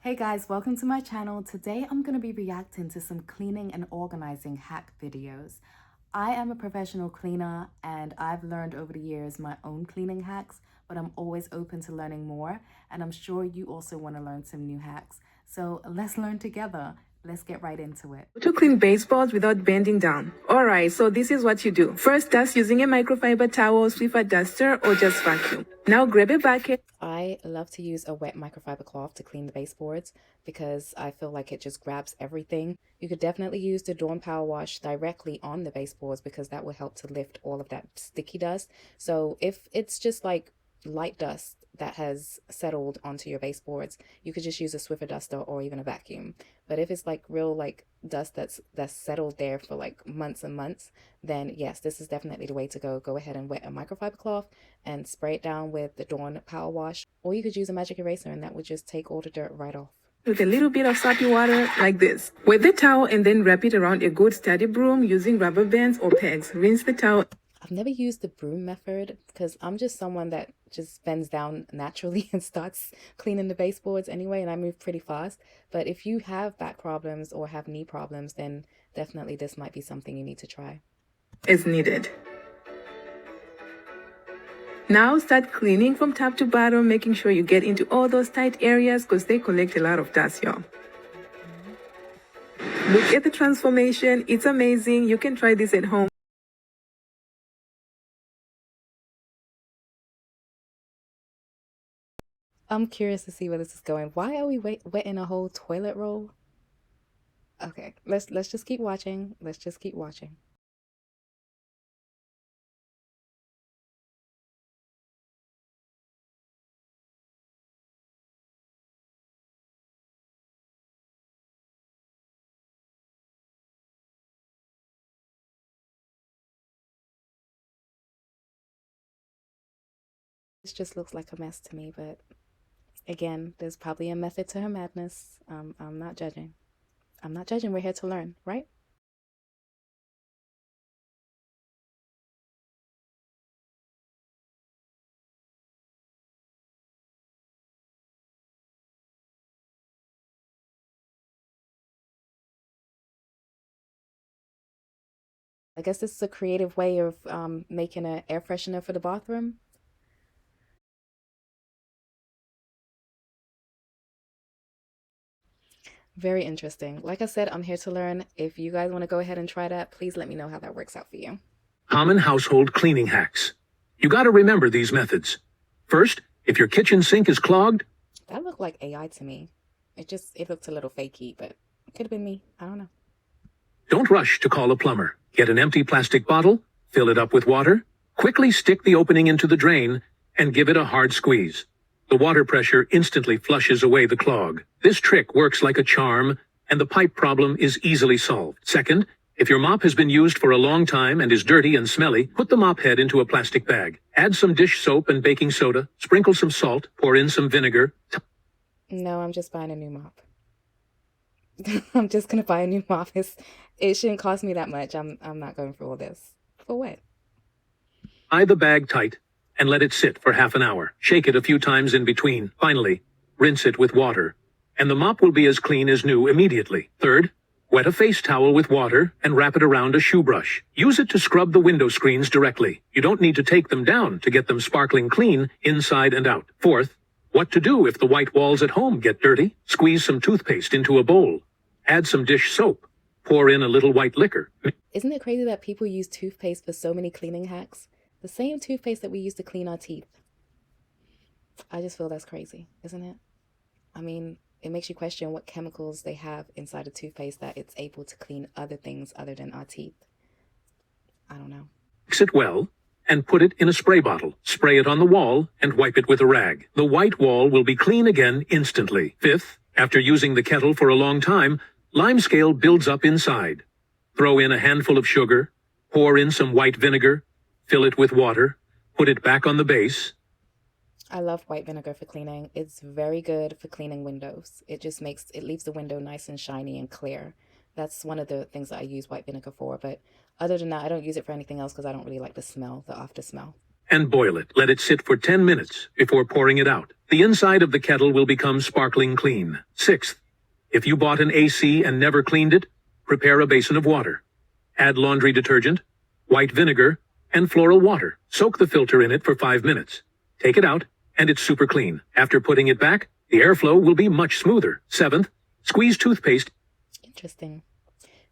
Hey guys, welcome to my channel. Today I'm going to be reacting to some cleaning and organizing hack videos. I am a professional cleaner and I've learned over the years my own cleaning hacks, but I'm always open to learning more, and I'm sure you also want to learn some new hacks. So let's learn together. Let's get right into it. To clean baseballs without bending down. Alright, so this is what you do. First, dust using a microfiber towel, Swiffer duster, or just vacuum. Now grab a bucket. I love to use a wet microfiber cloth to clean the baseboards because I feel like it just grabs everything. You could definitely use the Dawn Power Wash directly on the baseboards because that will help to lift all of that sticky dust. So if it's just like light dust that has settled onto your baseboards, you could just use a Swiffer duster or even a vacuum. But if it's like real like dust that's settled there for like months and months, then yes, this is definitely the way to go. Go ahead and wet a microfiber cloth and spray it down with the Dawn Power Wash, or you could use a magic eraser and that would just take all the dirt right off. With a little bit of soapy water like this. Wet the towel and then wrap it around a good sturdy broom using rubber bands or pegs. Rinse the towel. I've never used the broom method because I'm just someone that just bends down naturally and starts cleaning the baseboards anyway, and I move pretty fast. But if you have back problems or have knee problems, then definitely this might be something you need to try. As needed. Now start cleaning from top to bottom, making sure you get into all those tight areas because they collect a lot of dust, y'all. Look at the transformation. It's amazing. You can try this at home. I'm curious to see where this is going. Why are we wetting a whole toilet roll? Okay, let's just keep watching. Let's just keep watching. This just looks like a mess to me, but again, there's probably a method to her madness. I'm not judging. I'm not judging. We're here to learn, right? I guess this is a creative way of making an air freshener for the bathroom. Very interesting. Like I said, I'm here to learn. If you guys want to go ahead and try that, please let me know how that works out for you. Common household cleaning hacks. You got to remember these methods. First, if your kitchen sink is clogged, That looked like AI to me. It looked a little fakey, but it could have been me. I don't know. don't rush to call a plumber. Get an empty plastic bottle, fill it up with water, quickly stick the opening into the drain, and give it a hard squeeze. The water pressure instantly flushes away the clog. This trick works like a charm, and the pipe problem is easily solved. Second, if your mop has been used for a long time and is dirty and smelly, put the mop head into a plastic bag. Add some dish soap and baking soda, sprinkle some salt, pour in some vinegar. No, I'm just buying a new mop. I'm just gonna buy a new mop. It shouldn't cost me that much. I'm not going for all this. For what? Tie the bag tight and let it sit for half an hour. Shake it a few times in between. Finally, rinse it with water, and the mop will be as clean as new immediately. Third, wet a face towel with water and wrap it around a shoe brush. Use it to scrub the window screens directly. You don't need to take them down to get them sparkling clean inside and out. Fourth, what to do if the white walls at home get dirty? Squeeze some toothpaste into a bowl. Add some dish soap. Pour in a little white liquor. Isn't it crazy that people use toothpaste for so many cleaning hacks? The same toothpaste that we use to clean our teeth. I just feel that's crazy, isn't it? I mean, it makes you question what chemicals they have inside a toothpaste that it's able to clean other things other than our teeth. I don't know. Mix it well and put it in a spray bottle. Spray it on the wall and wipe it with a rag. The white wall will be clean again instantly. Fifth, after using the kettle for a long time, lime scale builds up inside. Throw in a handful of sugar, pour in some white vinegar, fill it with water, put it back on the base. I love white vinegar for cleaning. It's very good for cleaning windows. It leaves the window nice and shiny and clear. That's one of the things that I use white vinegar for. But other than that, I don't use it for anything else because I don't really like the smell, the after smell. and boil it. Let it sit for 10 minutes before pouring it out. The inside of the kettle will become sparkling clean. Sixth, if you bought an AC and never cleaned it, prepare a basin of water. Add laundry detergent, white vinegar, and floral water. Soak the filter in it for 5 minutes. Take it out, and it's super clean. After putting it back, the airflow will be much smoother. Seventh, squeeze toothpaste Interesting.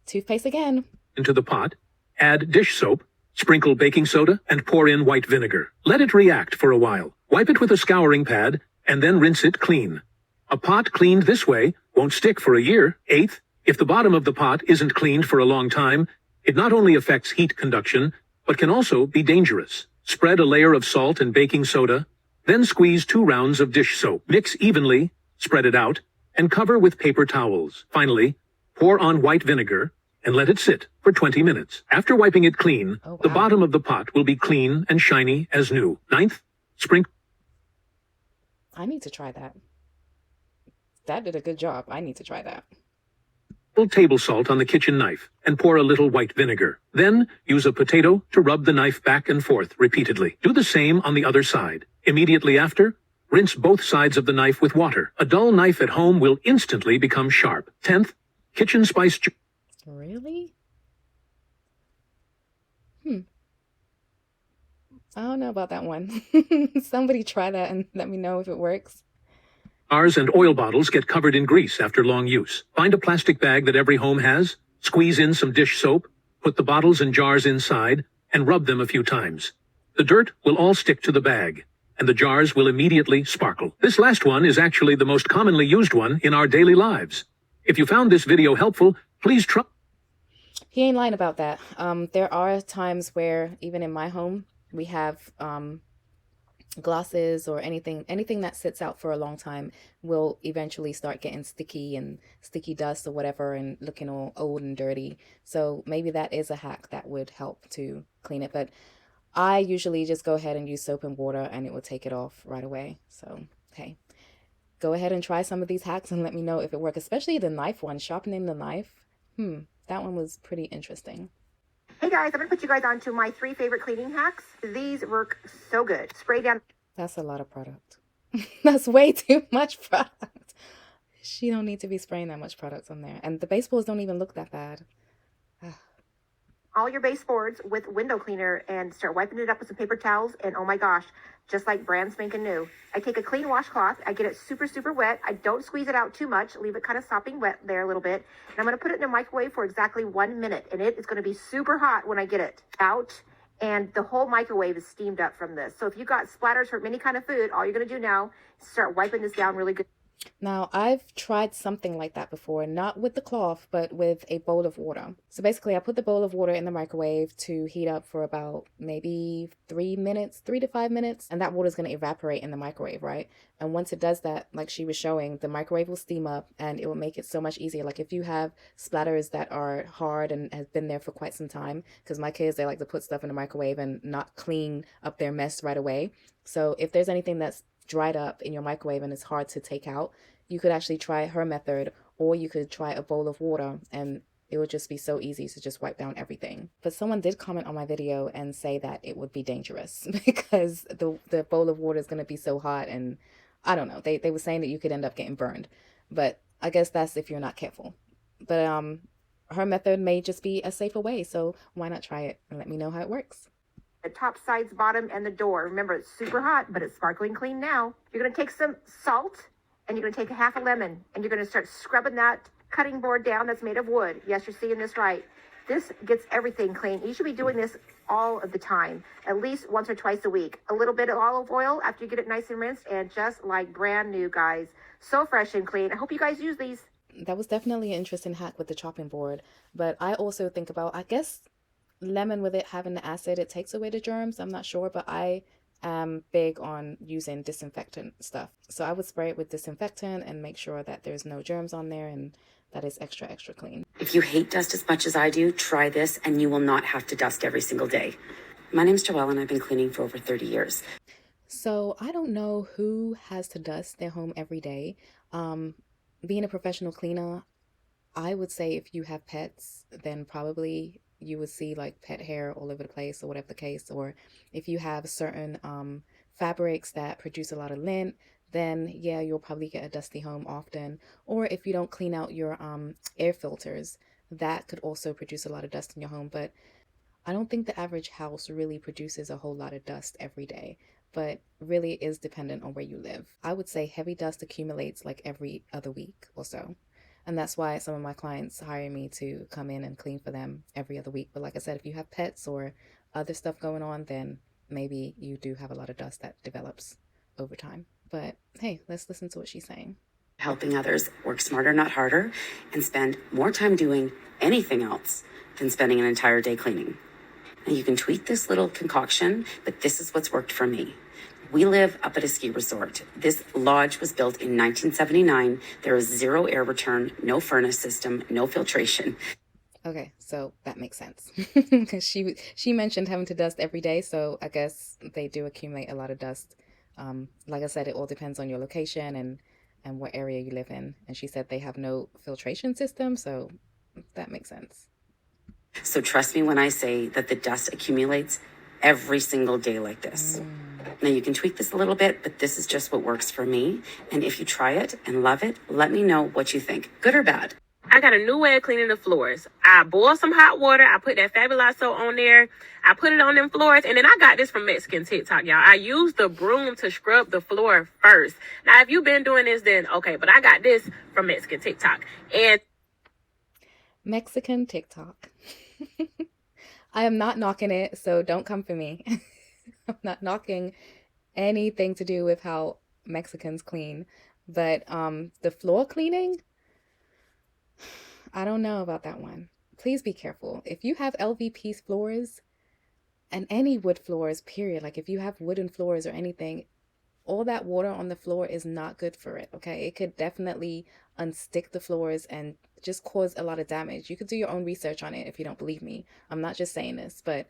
Toothpaste again. into the pot, add dish soap, sprinkle baking soda, and pour in white vinegar. Let it react for a while. Wipe it with a scouring pad, and then rinse it clean. A pot cleaned this way won't stick for a year. Eighth, if the bottom of the pot isn't cleaned for a long time, it not only affects heat conduction, but can also be dangerous. Spread a layer of salt and baking soda, then squeeze 2 rounds of dish soap. Mix evenly, spread it out, and cover with paper towels. Finally, pour on white vinegar and let it sit for 20 minutes. After wiping it clean, Oh, the wow. bottom of the pot will be clean and shiny as new. Ninth, sprinkle I need to try that. That did a good job. I need to try that. table salt on the kitchen knife and pour a little white vinegar. Then use a potato to rub the knife back and forth repeatedly. Do the same on the other side. Immediately after, rinse both sides of the knife with water. A dull knife at home will instantly become sharp. 10th, kitchen spice Really? I don't know about that one. Somebody try that and let me know if it works. jars and oil bottles get covered in grease after long use. Find a plastic bag that every home has, squeeze in some dish soap, put the bottles and jars inside, and rub them a few times. The dirt will all stick to the bag, and the jars will immediately sparkle. This last one is actually the most commonly used one in our daily lives. If you found this video helpful, please try. He ain't lying about that. There are times where even in my home we have glosses or anything that sits out for a long time will eventually start getting sticky and sticky dust or whatever and looking all old and dirty. So maybe that is a hack that would help to clean it. But I usually just go ahead and use soap and water and it will take it off right away. So, hey, go ahead and try some of these hacks and let me know if it works, especially the knife one, sharpening the knife. That one was pretty interesting. Hey guys, I'm going to put you guys on to my 3 favorite cleaning hacks. These work so good. Spray down. That's a lot of product. That's way too much product. She don't need to be spraying that much product on there. And the baseballs don't even look that bad. all your baseboards with window cleaner and start wiping it up with some paper towels. And oh my gosh, just like brand spanking new. I take a clean washcloth. I get it super, super wet. I don't squeeze it out too much. Leave it kind of sopping wet there a little bit. And I'm going to put it in the microwave for exactly 1 minute. And it is going to be super hot when I get it out. And the whole microwave is steamed up from this. So if you got splatters from any kind of food, all you're going to do now is start wiping this down really good. Now, I've tried something like that before, not with the cloth, but with a bowl of water. So basically, I put the bowl of water in the microwave to heat up for about maybe 3 to 5 minutes, and that water is going to evaporate in the microwave, right? And once it does that, like she was showing, the microwave will steam up and it will make it so much easier. Like if you have splatters that are hard and have been there for quite some time, because my kids, they like to put stuff in the microwave and not clean up their mess right away. So if there's anything that's dried up in your microwave and it's hard to take out, you could actually try her method, or you could try a bowl of water, and it would just be so easy to just wipe down everything. But someone did comment on my video and say that it would be dangerous because the bowl of water is going to be so hot, and I don't know, they were saying that you could end up getting burned, but I guess that's if you're not careful. But her method may just be a safer way, so why not try it and let me know how it works. The top, sides, bottom, and the door. Remember, it's super hot, but it's sparkling clean now. You're going to take some salt, and you're going to take a half a lemon, and you're going to start scrubbing that cutting board down that's made of wood. Yes, you're seeing this right. This gets everything clean. You should be doing this all of the time, at least once or twice a week. A little bit of olive oil after you get it nice and rinsed, and just like brand new, guys. So fresh and clean. I hope you guys use these. That was definitely an interesting hack with the chopping board, but I also think about, I guess, lemon with it having the acid, it takes away the germs. I'm not sure, but I am big on using disinfectant stuff. So I would spray it with disinfectant and make sure that there's no germs on there and that it's extra, extra clean. If you hate dust as much as I do, try this and you will not have to dust every single day. My name's Joelle and I've been cleaning for over 30 years. So I don't know who has to dust their home every day. Being a professional cleaner, I would say if you have pets, then probably you would see like pet hair all over the place or whatever the case. Or if you have certain fabrics that produce a lot of lint, then yeah, you'll probably get a dusty home often. Or if you don't clean out your air filters, that could also produce a lot of dust in your home. But I don't think the average house really produces a whole lot of dust every day, but really is dependent on where you live. I would say heavy dust accumulates like every other week or so. And that's why some of my clients hire me to come in and clean for them every other week. But like I said, if you have pets or other stuff going on, then maybe you do have a lot of dust that develops over time. But hey, let's listen to what she's saying. Helping others work smarter, not harder, and spend more time doing anything else than spending an entire day cleaning. Now you can tweak this little concoction, but this is what's worked for me. We live up at a ski resort. This lodge was built in 1979. There is zero air return, no furnace system, no filtration. Okay, so that makes sense. Because she mentioned having to dust every day, so I guess they do accumulate a lot of dust. Like I said, it all depends on your location and what area you live in. And she said they have no filtration system, so that makes sense. So trust me when I say that the dust accumulates every single day like this. Now you can tweak this a little bit, but this is just what works for me. And if you try it and love it, let me know what you think, good or bad. I got a new way of cleaning the floors. I boil some hot water. I put that Fabuloso on there. I put it on them floors. And then I got this from Mexican TikTok, y'all. I use the broom to scrub the floor first. Now, if you've been doing this, then okay. But I got this from Mexican TikTok. And Mexican TikTok. I am not knocking it, so don't come for me. I'm not knocking anything to do with how Mexicans clean. But the floor cleaning, I don't know about that one. Please be careful. If you have LVP floors and any wood floors, period, like if you have wooden floors or anything, all that water on the floor is not good for it, okay? It could definitely unstick the floors and just cause a lot of damage. You could do your own research on it if you don't believe me. I'm not just saying this, but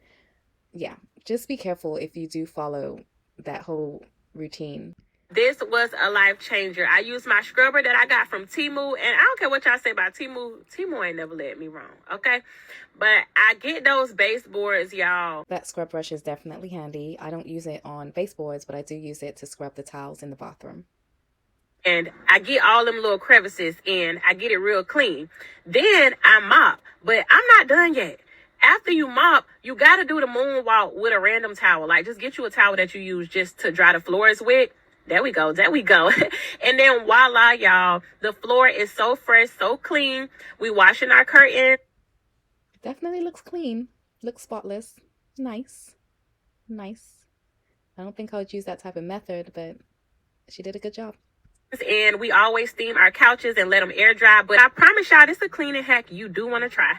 yeah, just be careful if you do follow that whole routine. this was a life changer. I used my scrubber that I got from Temu, and I don't care what y'all say about Temu. Temu ain't never led me wrong, okay? But I get those baseboards, y'all. That scrub brush is definitely handy. I don't use it on baseboards, but I do use it to scrub the towels in the bathroom. And I get all them little crevices in. I get it real clean. Then I mop. But I'm not done yet. After you mop, you got to do the moonwalk with a random towel. Like, just get you a towel that you use just to dry the floors with. There we go. There we go. And then voila, y'all. The floor is so fresh, so clean. We washing our curtain. Definitely looks clean. Looks spotless. Nice. Nice. I don't think I would use that type of method, but she did a good job. And we always steam our couches and let them air dry. But I promise y'all, this is a cleaning hack you do want to try.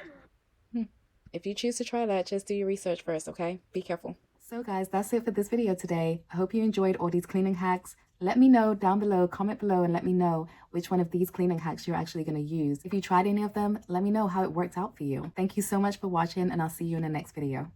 If you choose to try that, just do your research first, okay? Be careful. So guys, that's it for this video today. I hope you enjoyed all these cleaning hacks. Let me know down below, comment below, and let me know which one of these cleaning hacks you're actually going to use. If you tried any of them, let me know how it worked out for you. Thank you so much for watching, and I'll see you in the next video.